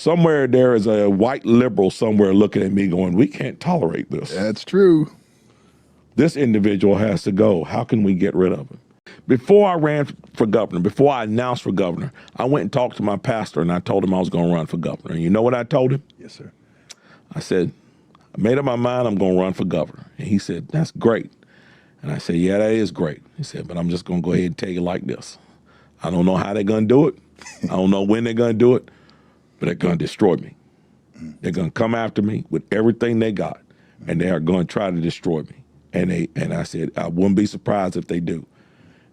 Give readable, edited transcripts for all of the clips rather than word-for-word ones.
Somewhere there is a white liberal somewhere looking at me going, we can't tolerate this. That's true. This individual has to go. How can we get rid of him? Before I ran for governor, before I announced for governor, I went and talked to my pastor and I told him I was going to run for governor. And you know what I told him? Yes, sir. I said, I made up my mind I'm going to run for governor. And he said, that's great. And I said, yeah, that is great. He said, but I'm just going to go ahead and tell you like this. I don't know how they're going to do it. I don't know when they're going to do it, but they're going to destroy me. They're going to come after me with everything they got, and they are going to try to destroy me. And I said, I wouldn't be surprised if they do.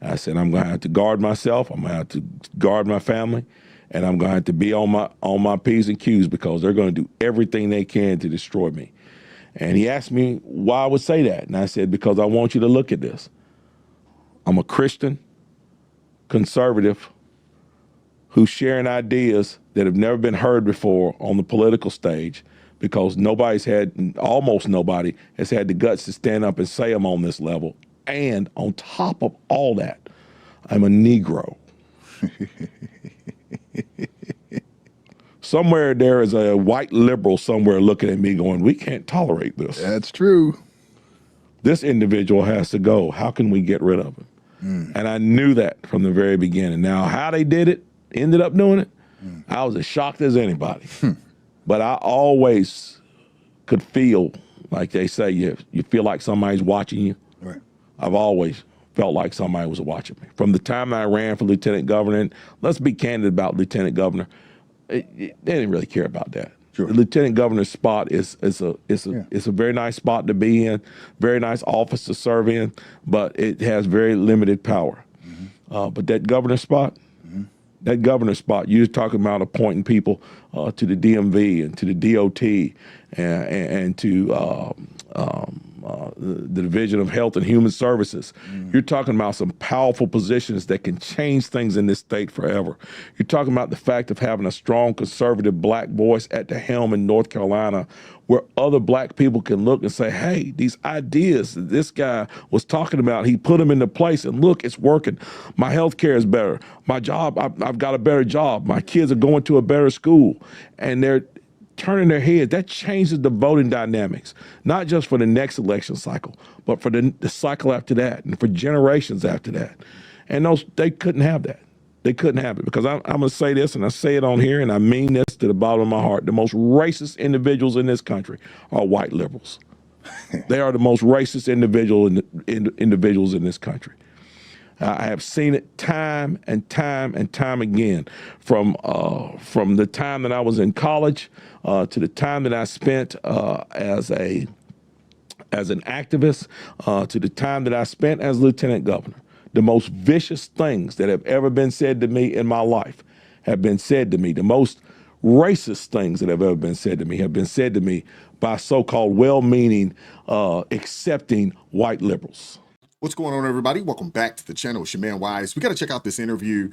I said, I'm going to have to guard myself. I'm going to have to guard my family, and I'm going to have to be on my P's and Q's because they're going to do everything they can to destroy me. And he asked me why I would say that. And I said, because I want you to look at this. I'm a Christian, conservative, who's sharing ideas that have never been heard before on the political stage because almost nobody has had the guts to stand up and say them on this level. And on top of all that, I'm a Negro. Somewhere there is a white liberal somewhere looking at me going, we can't tolerate this. That's true. This individual has to go. How can we get rid of him? And I knew that from the very beginning. Now, how they did it, ended up doing it, I was as shocked as anybody. But I always could feel, like they say, you feel like somebody's watching you. Right. I've always felt like somebody was watching me. From the time I ran for lieutenant governor, and let's be candid about lieutenant governor, they didn't really care about that. Sure. The lieutenant governor's spot is a very nice spot to be in, very nice office to serve in, but it has very limited power. But that governor spot, you're talking about appointing people to the DMV and to the DOT and to the Division of Health and Human Services. You're talking about some powerful positions that can change things in this state forever. You're talking about the fact of having a strong conservative black voice at the helm in North Carolina where other black people can look and say, hey, these ideas that this guy was talking about, he put them into place and look, it's working. My health care is better. My job, I've got a better job. My kids are going to a better school. And they're turning their heads. That changes the voting dynamics, not just for the next election cycle, but for the cycle after that and for generations after that. And they couldn't have that. They couldn't have it because I'm going to say this, and I say it on here, and I mean this to the bottom of my heart. The most racist individuals in this country are white liberals. They are the most racist individuals in this country. I have seen it time and time and time again, from the time that I was in college to the time that I spent as an activist to the time that I spent as lieutenant governor. The most vicious things that have ever been said to me in my life have been said to me. The most racist things that have ever been said to me have been said to me by so-called well-meaning, accepting white liberals. What's going on, everybody? Welcome back to the channel. It's your man Wise. We got to check out this interview.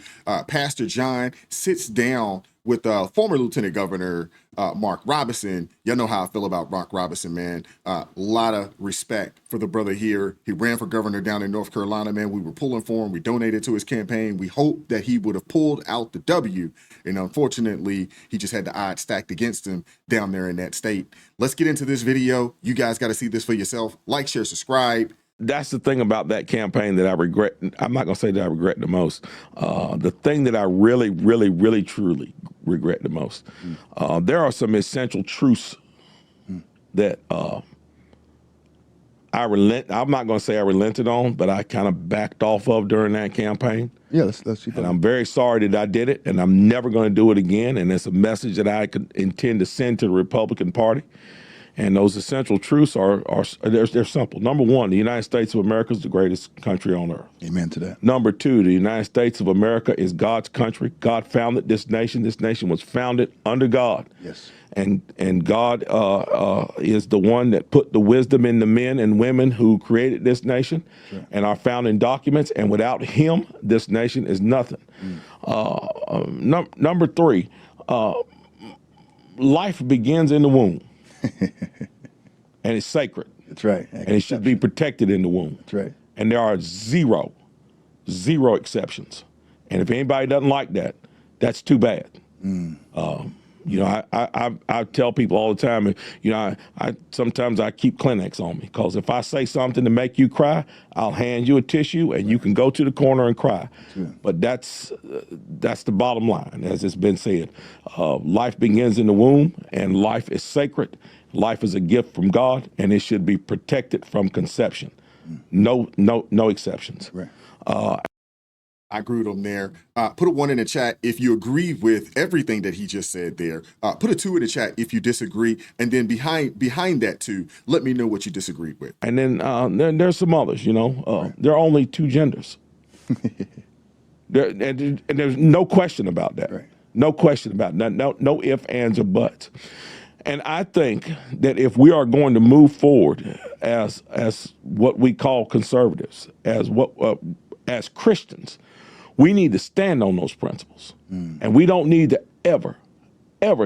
Pastor John sits down with former Lieutenant Governor Mark Robinson. Y'all know how I feel about Mark Robinson, man. A lot of respect for the brother here. He ran for governor down in North Carolina, man. We were pulling for him. We donated to his campaign. We hoped that he would have pulled out the W. And unfortunately, he just had the odds stacked against him down there in that state. Let's get into this video. You guys got to see this for yourself. Like, share, subscribe. That's the thing about that campaign that I regret. I'm not going to say that I regret the most. The thing that I really, really, really, truly regret the most. There are some essential truths that I'm not going to say I relented on, but I kind of backed off of during that campaign. Yeah, let's see. And I'm very sorry that I did it, and I'm never going to do it again. And it's a message that I could intend to send to the Republican Party. And those essential truths they're simple. Number one, the United States of America is the greatest country on earth. Amen to that. Number two, the United States of America is God's country. God founded this nation. This nation was founded under God. Yes. And God is the one that put the wisdom in the men and women who created this nation and our founding documents. And without him, this nation is nothing. Number three, life begins in the womb. And it's sacred. That's right. And it should be protected in the womb. That's right. And there are zero exceptions. And if anybody doesn't like that, that's too bad. You know, I tell people all the time, you know, I sometimes I keep Kleenex on me, because if I say something to make you cry, I'll hand you a tissue and you can go to the corner and cry. But that's the bottom line, as it's been said. Life begins in the womb, and life is sacred. Life is a gift from God, and it should be protected from conception. No exceptions. Right. I agree with him there. Put a 1 in the chat if you agree with everything that he just said there. Put a 2 in the chat if you disagree, and then behind that 2, let me know what you disagreed with. And then there's some others. You know, there are only 2 genders. And there's no question about that. Right. No question about that. No ifs, ands, or buts. And I think that if we are going to move forward as what we call conservatives, as Christians, we need to stand on those principles. And we don't need to ever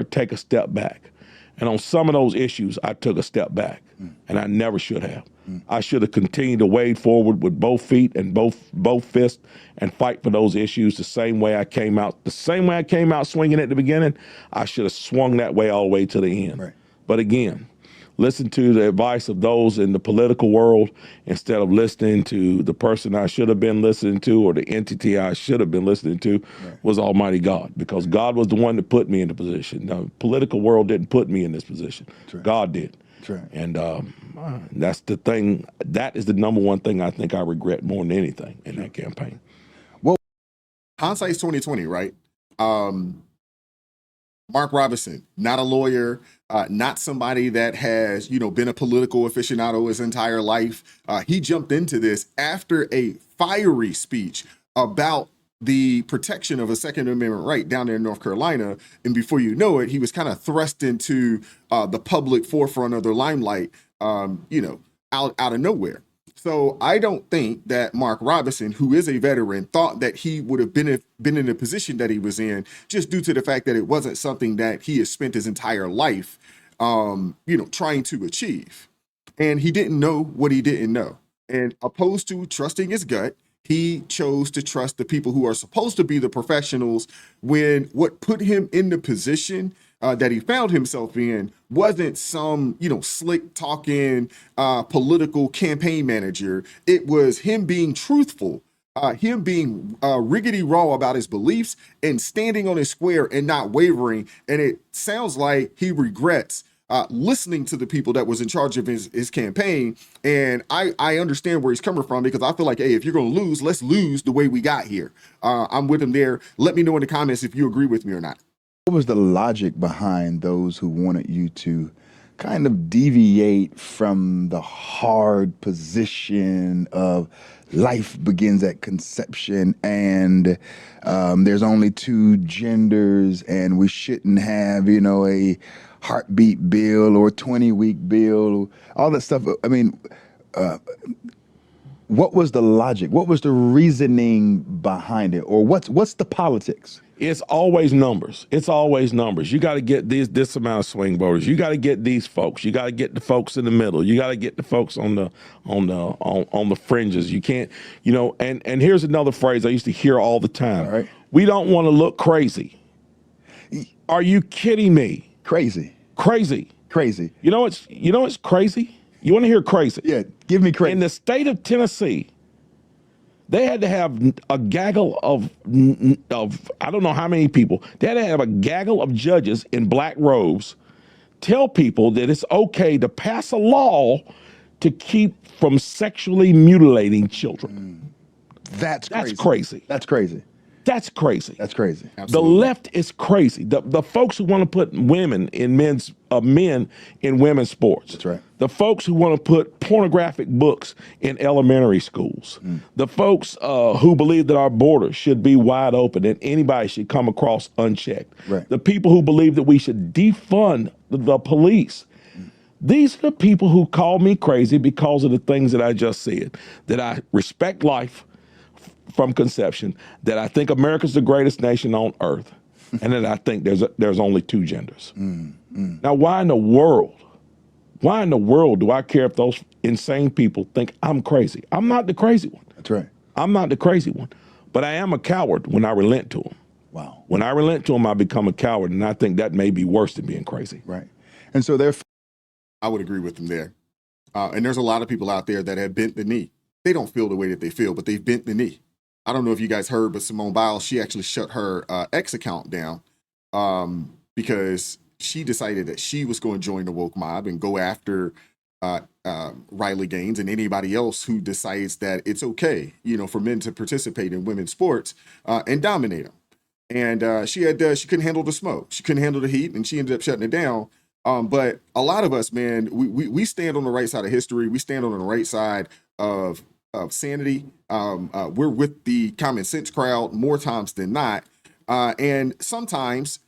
take a step back. And on some of those issues, I took a step back, and I never should have. I should have continued to wade forward with both feet and both fists and fight for those issues the same way I came out. The same way I came out swinging at the beginning, I should have swung that way all the way to the end. Right. But again, listen to the advice of those in the political world instead of listening to the person I should have been listening to, or the entity I should have been listening to, was Almighty God, because God was the one that put me in the position. The political world didn't put me in this position. God did. Right. And that's the thing. That is the number one thing I think I regret more than anything in that campaign. Well, Hindsight's 2020, right? Mark Robinson, not a lawyer, not somebody that has, been a political aficionado his entire life. He jumped into this after a fiery speech about the protection of a Second Amendment right down there in North Carolina. And before you know it, he was kind of thrust into the public forefront of the limelight, out of nowhere. So I don't think that Mark Robinson, who is a veteran, thought that he would have been in the position that he was in, just due to the fact that it wasn't something that he has spent his entire life, trying to achieve. And he didn't know what he didn't know. And opposed to trusting his gut, he chose to trust the people who are supposed to be the professionals, when what put him in the position that he found himself in wasn't some, slick talking political campaign manager. It was him being truthful, him being riggedy raw about his beliefs and standing on his square and not wavering. And it sounds like he regrets listening to the people that was in charge of his campaign. And I understand where he's coming from, because I feel like, hey, if you're going to lose, let's lose the way we got here. I'm with him there. Let me know in the comments if you agree with me or not. what was the logic behind those who wanted you to kind of deviate from the hard position of life begins at conception, and there's only two genders, and we shouldn't have, a heartbeat bill or 20-week bill, all that stuff? I mean, what was the logic? What was the reasoning behind it? Or what's the politics? It's always numbers. It's always numbers. You got to get this amount of swing voters. You got to get these folks. You got to get the folks in the middle. You got to get the folks on the fringes. You can't, and here's another phrase I used to hear all the time. All right. We don't want to look crazy. Are you kidding me? Crazy. Crazy. Crazy. It's crazy? You want to hear crazy? Yeah, give me crazy. In the state of Tennessee, they had to have a gaggle of I don't know how many people. They had to have a gaggle of judges in black robes tell people that it's okay to pass a law to keep from sexually mutilating children. That's crazy. That's crazy. That's crazy. That's crazy. That's crazy. Absolutely. The left is crazy. The folks who want to put men in women's sports. That's right. The folks who want to put pornographic books in elementary schools. The folks who believe that our borders should be wide open and anybody should come across unchecked. Right. The people who believe that we should defund the police. These are the people who call me crazy because of the things that I just said. That I respect life from conception, that I think America's the greatest nation on earth, and that I think there's only two genders. Now, why in the world do I care if those insane people think I'm crazy? I'm not the crazy one. That's right. I'm not the crazy one, but I am a coward when I relent to them. Wow. When I relent to them, I become a coward, and I think that may be worse than being crazy. Right. And so therefore, I would agree with him there. And there's a lot of people out there that have bent the knee. They don't feel the way that they feel, but they've bent the knee. I don't know if you guys heard, but Simone Biles, she actually shut her X account down because she decided that she was going to join the woke mob and go after Riley Gaines and anybody else who decides that it's okay, for men to participate in women's sports and dominate them. And she couldn't handle the smoke. She couldn't handle the heat, and she ended up shutting it down. But a lot of us, man, we stand on the right side of history. We stand on the right side of sanity. We're with the common sense crowd more times than not. And sometimes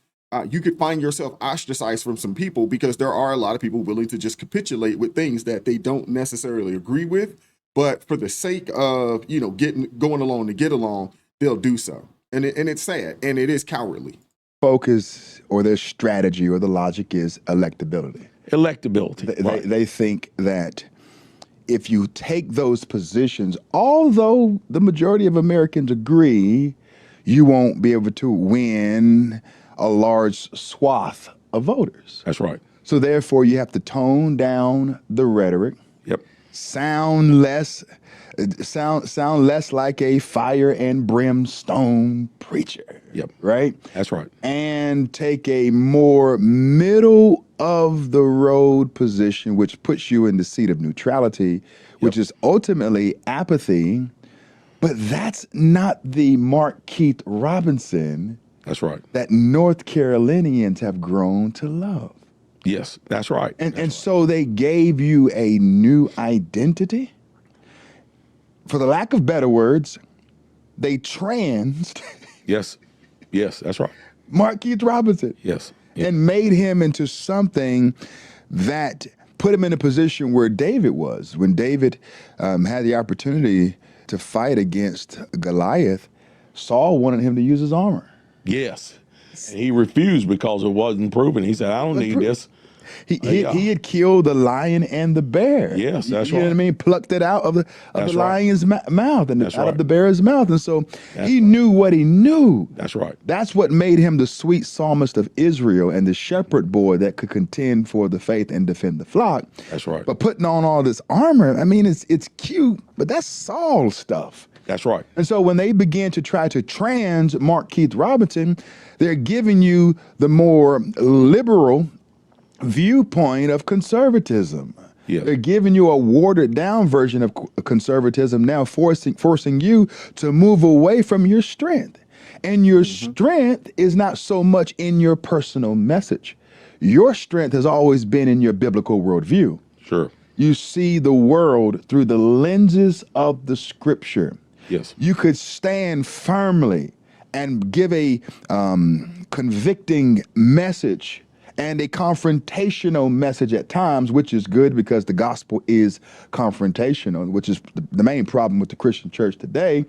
you could find yourself ostracized from some people because there are a lot of people willing to just capitulate with things that they don't necessarily agree with. But for the sake of, going along to get along, they'll do so. And it's sad, and it is cowardly. focus or their strategy or the logic is electability. Electability. They think that if you take those positions, although the majority of Americans agree, you won't be able to win a large swath of voters. That's right. So therefore, you have to tone down the rhetoric. Yep. Sound less like a fire and brimstone preacher. Yep. Right? That's right. And take a more middle of the road position, which puts you in the seat of neutrality, which is ultimately apathy. But that's not the Mark Keith Robinson That's right. that North Carolinians have grown to love. Yes, that's right. And so they gave you a new identity. For the lack of better words, they transed Yes, that's right. Mark Keith Robinson. Yes. And made him into something that put him in a position where David was. When David had the opportunity to fight against Goliath, Saul wanted him to use his armor. Yes. And he refused because it wasn't proven. He said, I don't need this. He had killed the lion and the bear. Yes, that's you know right. what I mean? Plucked it out of the lion's mouth and That's out right. of the bear's mouth. And so he right. knew what he knew. That's right. That's what made him the sweet psalmist of Israel and the shepherd boy that could contend for the faith and defend the flock. That's right. But putting on all this armor, I mean, it's cute, but that's Saul stuff. That's right. And so when they began to try to trans Mark Keith Robinson, they're giving you the more liberal viewpoint of conservatism. Yes. They're giving you a watered down version of conservatism now, forcing you to move away from your strength. And your strength is not so much in your personal message. Your strength has always been in your biblical worldview. Sure. You see the world through the lenses of the scripture. Yes. You could stand firmly and give a convicting message and a confrontational message at times, which is good because the gospel is confrontational, which is the main problem with the Christian church today,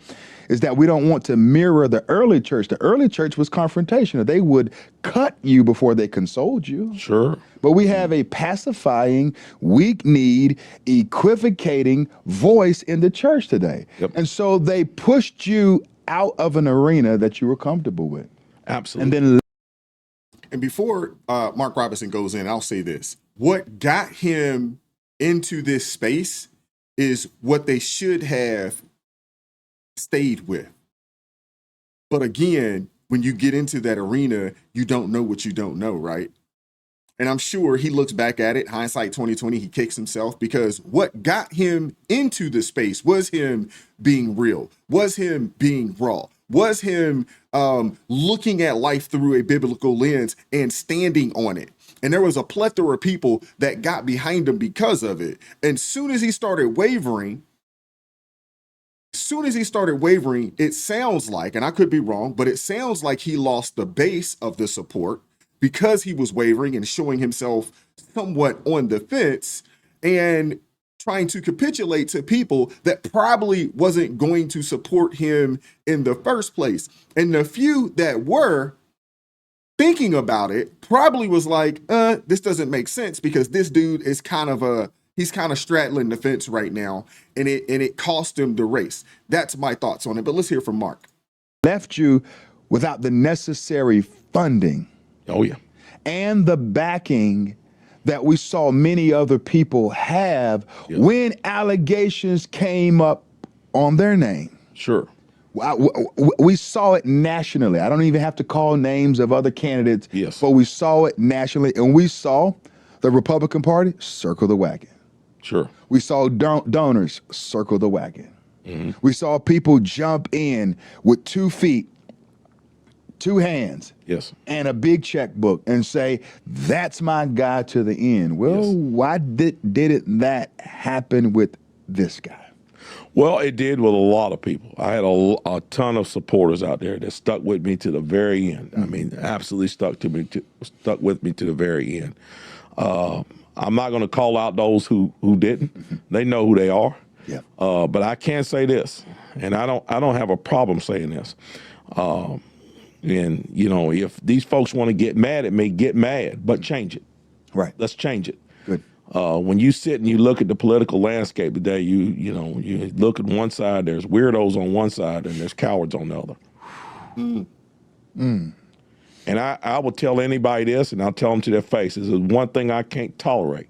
is that we don't want to mirror the early church. The early church was confrontational. They would cut you before they consoled you. Sure. But we have a pacifying, weak-kneed, equivocating voice in the church today. Yep. And so they pushed you out of an arena that you were comfortable with. Absolutely. And then And before Mark Robinson goes in, I'll say this. What got him into this space is what they should have stayed with. But again, when you get into that arena, you don't know what you don't know, right? And I'm sure he looks back at it, hindsight 2020, he kicks himself because what got him into the space was him being real, was him being raw, was him looking at life through a biblical lens and standing on it. And there was a plethora of people that got behind him because of it. And soon as he started wavering, it sounds like, and I could be wrong, but it sounds like he lost the base of the support because he was wavering and showing himself somewhat on the fence and trying to capitulate to people that probably wasn't going to support him in the first place. And the few that were thinking about it probably was like, this doesn't make sense because this dude is he's kind of straddling the fence right now, and it cost him the race. That's my thoughts on it. But let's hear from Mark. left you without the necessary funding Oh, yeah. and the backing that we saw many other people have when allegations came up on their name. Sure. We saw it nationally. I don't even have to call names of other candidates, Yes. but we saw it nationally, and we saw the Republican Party circle the wagon. Sure. We saw donors circle the wagon. We saw people jump in with 2 feet, 2 hands, Yes. and a big checkbook and say, that's my guy to the end. Well, Yes. why didn't that happen with this guy? Well, it did with a lot of people. I had a ton of supporters out there that stuck with me to the very end. I mean, absolutely stuck with me to the very end. I'm not going to call out those who didn't. They know who they are. Yeah. But I can say this, and I don't have a problem saying this. And you know, if these folks want to get mad at me, get mad, but change it. Right. Let's change it. Good. When you sit and you look at the political landscape today, you look at one side, there's weirdos on one side and there's cowards on the other. And I will tell anybody this, and I'll tell them to their face, is one thing I can't tolerate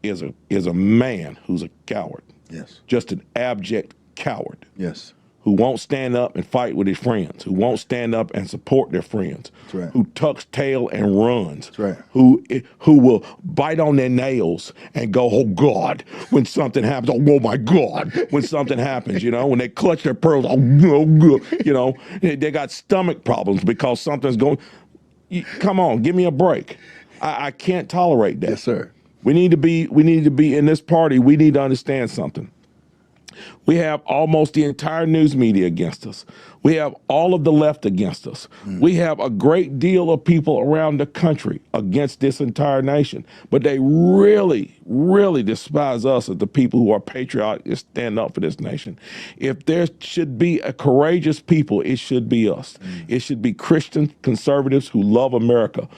is a man who's a coward. Yes. Just an abject coward. Yes. Who won't stand up and fight with his friends, who won't stand up and support their friends, That's right. who tucks tail and runs, That's right. who will bite on their nails and go, oh God, when something happens, oh my God, when something happens, you know, when they clutch their pearls, oh God, you know, they got stomach problems because something's going, come on, give me a break. I can't tolerate that. Yes, sir. We need to be in this party, we need to understand something. We have almost the entire news media against us. We have all of the left against us. We have a great deal of people around the country against this entire nation. But they really, really despise us as the people who are patriotic and stand up for this nation. If there should be a courageous people, it should be us. It should be Christian conservatives who love America.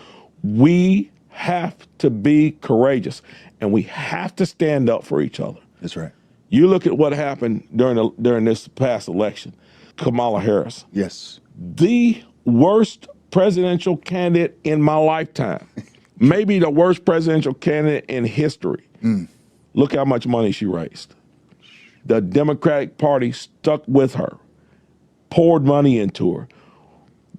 We have to be courageous, and we have to stand up for each other. That's right. You look at what happened during this past election. Kamala Harris. Yes. The worst presidential candidate in my lifetime. Maybe the worst presidential candidate in history. Look how much money she raised. The Democratic Party stuck with her, poured money into her.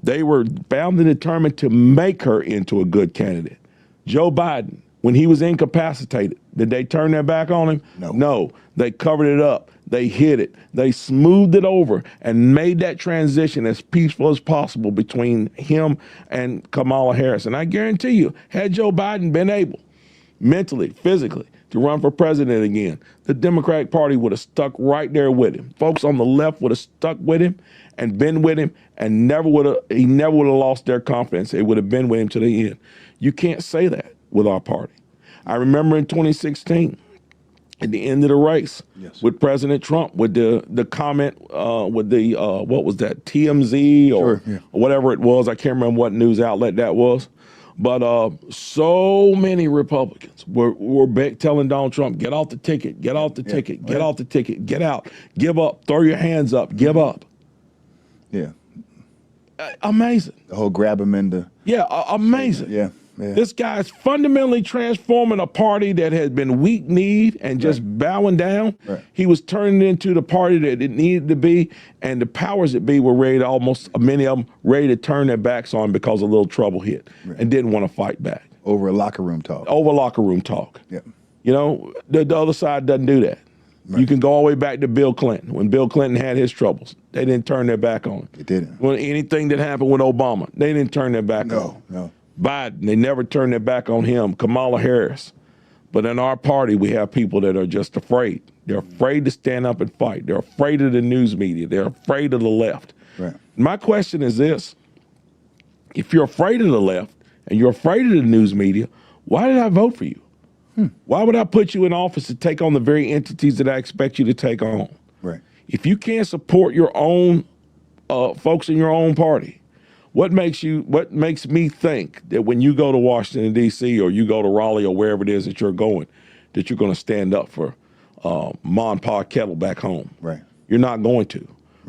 They were bound and determined to make her into a good candidate. Joe Biden, when he was incapacitated, did they turn their back on him? No. No. They covered it up. They hid it. They smoothed it over and made that transition as peaceful as possible between him and Kamala Harris. And I guarantee you, had Joe Biden been able, mentally, physically, to run for president again, the Democratic Party would have stuck right there with him. Folks on the left would have stuck with him and been with him, and he never would have lost their confidence. They would have been with him to the end. You can't say that with our party. I remember in 2016, at the end of the race, with President Trump, with the comment, with the, what was that, TMZ or whatever it was. I can't remember what news outlet that was. But so many Republicans were telling Donald Trump, get off the ticket, get off the ticket, get off the ticket, get out, give up, throw your hands up, give up. Yeah. Amazing. The whole grab him in the... Yeah, amazing. Yeah. Yeah. This guy is fundamentally transforming a party that had been weak-kneed and just bowing down. Right. He was turning it into the party that it needed to be, and the powers that be were ready to many of them ready to turn their backs on because a little trouble hit and didn't want to fight back. Over a locker room talk. Over locker room talk. Yeah. You know, the other side doesn't do that. Right. You can go all the way back to Bill Clinton. When Bill Clinton had his troubles, they didn't turn their back on him. They didn't. When anything that happened with Obama, they didn't turn their back on him. No. Biden, they never turned their back on him. Kamala Harris. But in our party, we have people that are just afraid. They're afraid to stand up and fight. They're afraid of the news media. They're afraid of the left. Right. My question is this. If you're afraid of the left and you're afraid of the news media, why did I vote for you? Why would I put you in office to take on the very entities that I expect you to take on? Right. If you can't support your own folks in your own party, what makes me think that when you go to Washington, D.C. or you go to Raleigh or wherever it is that you're going, that you're going to stand up for Ma and Pa Kettle back home? Right. You're not going to.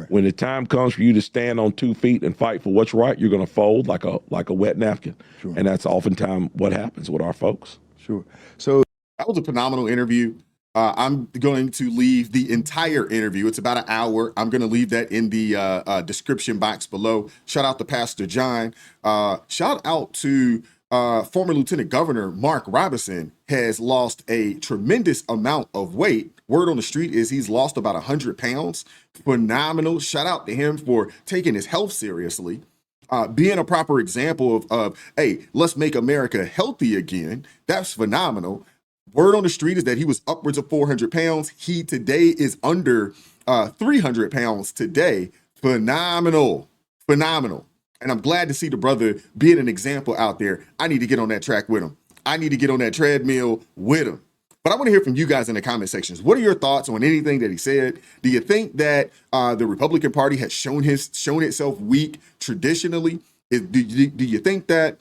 When the time comes for you to stand on 2 feet and fight for what's right, you're going to fold like a wet napkin. Sure. And that's oftentimes what happens with our folks. Sure. So that was a phenomenal interview. I'm going to leave the entire interview. It's about an hour. I'm going to leave that in the description box below. Shout out to Pastor John. Shout out to former Lieutenant Governor Mark Robinson. Has lost a tremendous amount of weight. Word on the street is he's lost about 100 pounds. Phenomenal. Shout out to him for taking his health seriously. Being a proper example of, hey, let's make America healthy again. That's phenomenal. Word on the street is that he was upwards of 400 pounds. He today is under 300 pounds today. Phenomenal. Phenomenal. And I'm glad to see the brother being an example out there. I need to get on that track with him. I need to get on that treadmill with him. But I want to hear from you guys in the comment sections. What are your thoughts on anything that he said? Do you think that the Republican Party has shown itself weak traditionally? Do you think that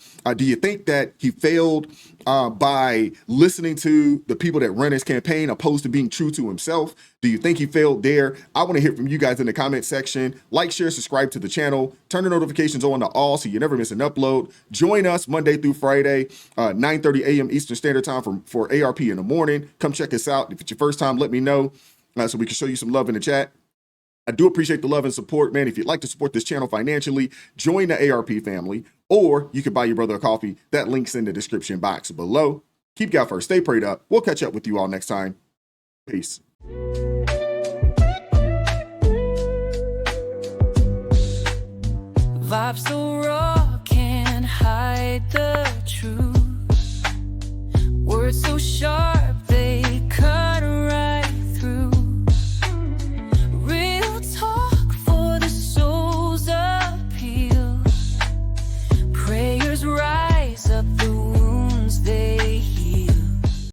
he failed by listening to the people that run his campaign opposed to being true to himself? Do you think he failed there? I want to hear from you guys in the comment section. Like, share, subscribe to the channel. Turn the notifications on to all so you never miss an upload. Join us Monday through Friday, 9:30 a.m. Eastern Standard Time for ARP in the morning. Come check us out. If it's your first time, let me know so we can show you some love in the chat. I do appreciate the love and support, man. If you'd like to support this channel financially, join the ARP family, or you can buy your brother a coffee. That link's in the description box below. Keep God first. Stay prayed up. We'll catch up with you all next time. Peace. Vibes so raw, can't hide the